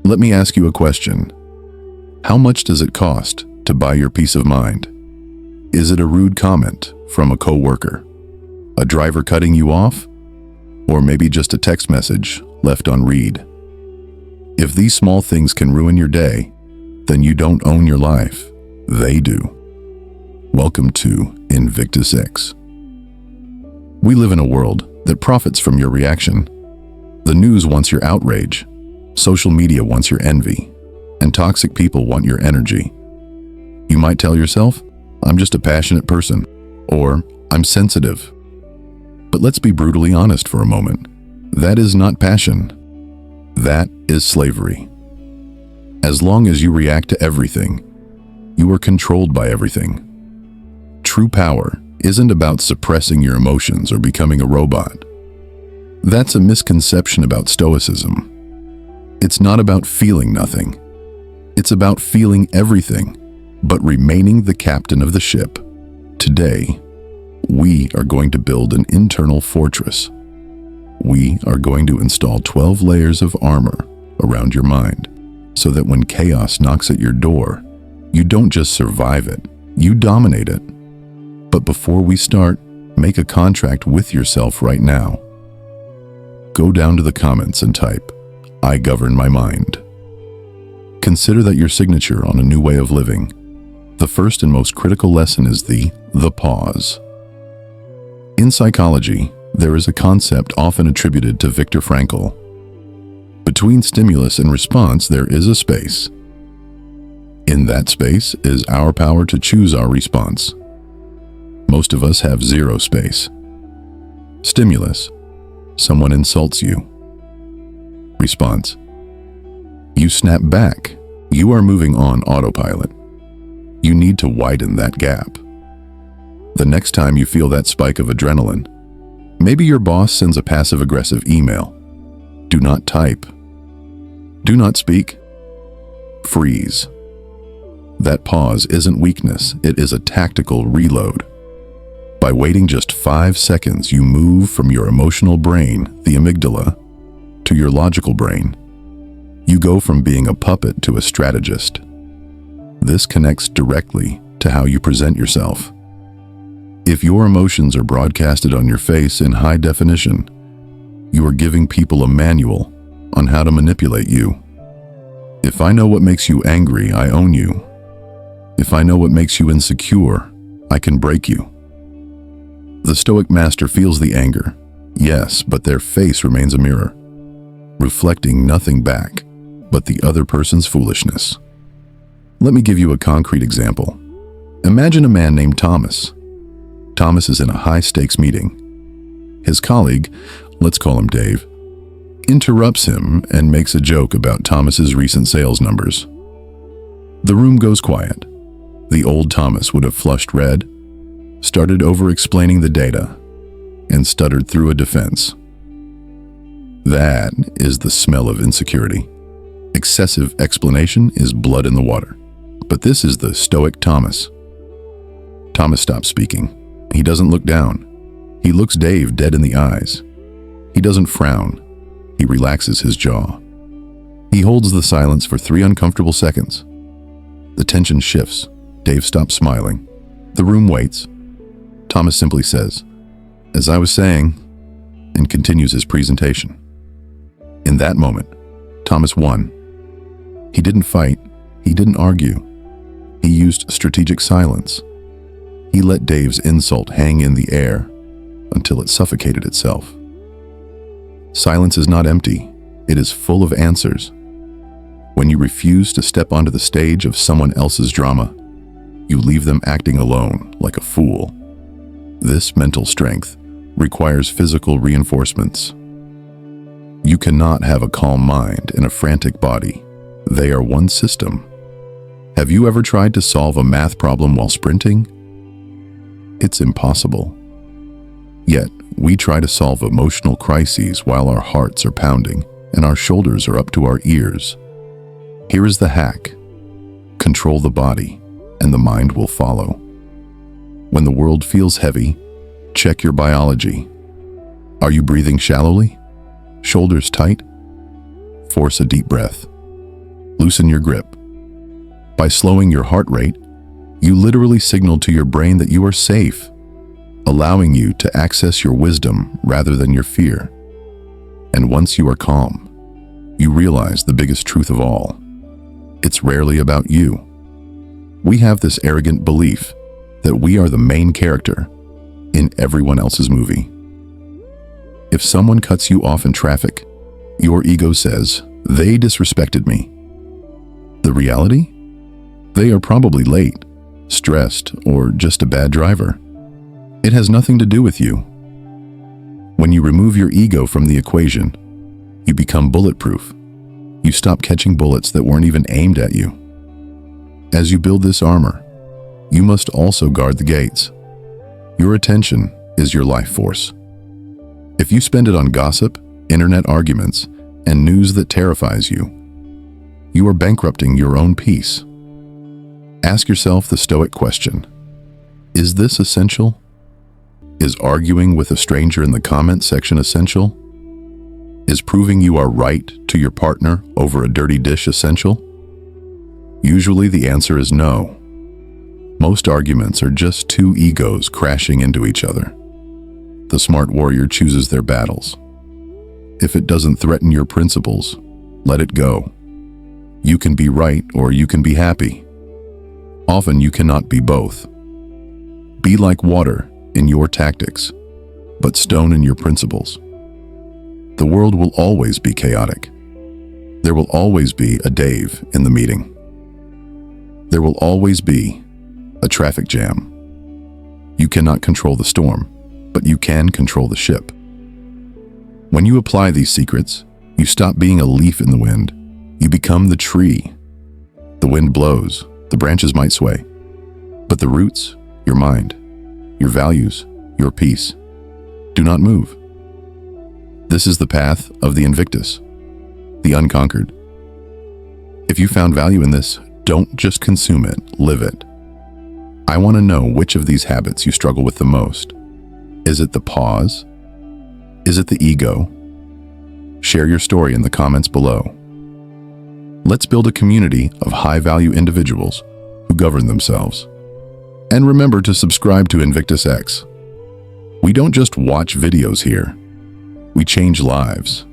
Let me ask you a question. How much does it cost to buy your peace of mind? Is it a rude comment from a coworker? A driver cutting you off? Or maybe just a text message left on read? If these small things can ruin your day, then you don't own your life. They do. Welcome to INVICTUS X. We live in a world that profits from your reaction. The news wants your outrage. Social media wants your envy. And toxic people want your energy. You might tell yourself, I'm just a passionate person, or I'm sensitive. But let's be brutally honest for a moment. That is not passion. That is slavery. As long as you react to everything, you are controlled by everything. True power isn't about suppressing your emotions or becoming a robot. That's a misconception about Stoicism. It's not about feeling nothing. It's about feeling everything, but remaining the captain of the ship. Today, we are going to build an internal fortress. We are going to install 12 layers of armor around your mind, so that when chaos knocks at your door, you don't just survive it, you dominate it. But before we start, make a contract with yourself right now. Go down to the comments and type, I govern my mind. Consider that your signature on a new way of living. The first and most critical lesson is the pause. In psychology, there is a concept often attributed to Viktor Frankl. Between stimulus and response, there is a space. In that space is our power to choose our response. Most of us have zero space. Stimulus: someone insults you. Response: you snap back. You are moving on autopilot. You need to widen that gap. The next time you feel that spike of adrenaline, maybe your boss sends a passive-aggressive email. Do not type. Do not speak. Freeze. That pause isn't weakness, it is a tactical reload. By waiting just 5 seconds, you move from your emotional brain, the amygdala, to your logical brain. You go from being a puppet to a strategist. This connects directly to how you present yourself. If your emotions are broadcasted on your face in high definition, you are giving people a manual on how to manipulate you. If I know what makes you angry, I own you. If I know what makes you insecure, I can break you. The Stoic master feels the anger, yes, but their face remains a mirror, reflecting nothing back but the other person's foolishness. Let me give you a concrete example. Imagine a man named Thomas. Thomas is in a high-stakes meeting. His colleague, let's call him Dave, interrupts him and makes a joke about Thomas's recent sales numbers. The room goes quiet. The old Thomas would have flushed red, started over-explaining the data, and stuttered through a defense. That is the smell of insecurity. Excessive explanation is blood in the water. But this is the Stoic Thomas. Thomas stops speaking. He doesn't look down. He looks Dave dead in the eyes. He doesn't frown. He relaxes his jaw. He holds the silence for 3 uncomfortable seconds. The tension shifts. Dave stops smiling. The room waits. Thomas simply says, as I was saying, and continues his presentation. In that moment, Thomas won. He didn't fight. He didn't argue. He used strategic silence. He let Dave's insult hang in the air until it suffocated itself. Silence is not empty. It is full of answers. When you refuse to step onto the stage of someone else's drama, you leave them acting alone like a fool. This mental strength requires physical reinforcements. You cannot have a calm mind and a frantic body. They are one system. Have you ever tried to solve a math problem while sprinting? It's impossible. Yet, we try to solve emotional crises while our hearts are pounding and our shoulders are up to our ears. Here is the hack. Control the body, and the mind will follow. When the world feels heavy, check your biology. Are you breathing shallowly? Shoulders tight? Force a deep breath. Loosen your grip. By slowing your heart rate, you literally signal to your brain that you are safe, allowing you to access your wisdom rather than your fear. And once you are calm, you realize the biggest truth of all. It's rarely about you. We have this arrogant belief that we are the main character in everyone else's movie. If someone cuts you off in traffic, your ego says, "They disrespected me." The reality? They are probably late, stressed, or just a bad driver. It has nothing to do with you. When you remove your ego from the equation, you become bulletproof. You stop catching bullets that weren't even aimed at you. As you build this armor, you must also guard the gates. Your attention is your life force. If you spend it on gossip, internet arguments, and news that terrifies you, you are bankrupting your own peace. Ask yourself the Stoic question: is this essential? Is arguing with a stranger in the comment section essential? Is proving you are right to your partner over a dirty dish essential? Usually the answer is no. Most arguments are just two egos crashing into each other. The smart warrior chooses their battles. If it doesn't threaten your principles, let it go. You can be right or you can be happy. Often you cannot be both. Be like water in your tactics, but stone in your principles. The world will always be chaotic. There will always be a Dave in the meeting. There will always be a traffic jam. You cannot control the storm, but you can control the ship. When you apply these secrets, you stop being a leaf in the wind. You become the tree. The wind blows, the branches might sway, but the roots, your mind, your values, your peace, do not move. This is the path of the Invictus, the unconquered. If you found value in this, don't just consume it, live it. I want to know which of these habits you struggle with the most. Is it the pause? Is it the ego? Share your story in the comments below. Let's build a community of high-value individuals who govern themselves. And remember to subscribe to INVICTUS X. We don't just watch videos here. We change lives.